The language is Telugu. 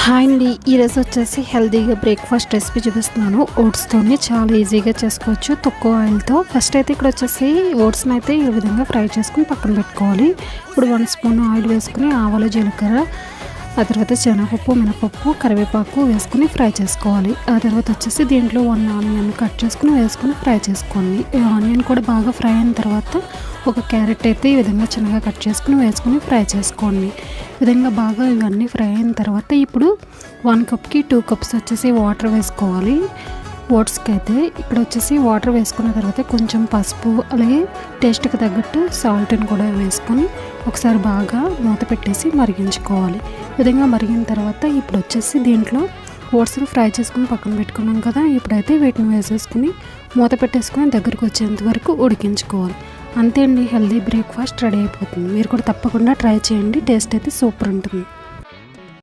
హాయ్ అండి, ఈరోజు వచ్చేసి హెల్తీగా బ్రేక్ఫాస్ట్ రెసిపీ చూపిస్తున్నాను. ఓట్స్తోనే చాలా ఈజీగా చేసుకోవచ్చు తక్కువ ఆయిల్తో. ఫస్ట్ అయితే ఇక్కడ వచ్చేసి ఓట్స్ని అయితే ఈ విధంగా ఫ్రై చేసుకుని పక్కన పెట్టుకోవాలి. ఇప్పుడు 1 స్పూన్ ఆయిల్ వేసుకుని ఆవాలు, జీలకర్ర, ఆ తర్వాత శనగపప్పు, మినపప్పు, కరివేపాకు వేసుకుని ఫ్రై చేసుకోవాలి. ఆ తర్వాత వచ్చేసి దీంట్లో 1 ఆనియన్ కట్ చేసుకుని వేసుకుని ఫ్రై చేసుకోండి. ఈ ఆనియన్ కూడా బాగా ఫ్రై అయిన తర్వాత ఒక క్యారెట్ అయితే ఈ విధంగా చిన్నగా కట్ చేసుకుని వేసుకుని ఫ్రై చేసుకోండి. ఈ విధంగా బాగా ఇవన్నీ ఫ్రై అయిన తర్వాత ఇప్పుడు 1 కప్కి 2 కప్స్ వచ్చేసి వాటర్ వేసుకోవాలి. ఓట్స్కి అయితే ఇక్కడ వచ్చేసి వాటర్ వేసుకున్న తర్వాత కొంచెం పసుపు, అలాగే టేస్ట్కి తగ్గట్టు సాల్ట్ని కూడా వేసుకొని ఒకసారి బాగా మూత పెట్టేసి మరిగించుకోవాలి. ఈ విధంగా మరిగిన తర్వాత ఇప్పుడు వచ్చేసి దీంట్లో ఓట్స్ని ఫ్రై చేసుకుని పక్కన పెట్టుకున్నాం కదా, ఇప్పుడైతే వీటిని వేసేసుకుని మూత పెట్టేసుకొని దగ్గరకు వచ్చేంత వరకు ఉడికించుకోవాలి. అంతే అండి, హెల్తీ బ్రేక్ఫాస్ట్ రెడీ అయిపోతుంది. మీరు కూడా తప్పకుండా ట్రై చేయండి, టేస్ట్ అయితే సూపర్ ఉంటుంది.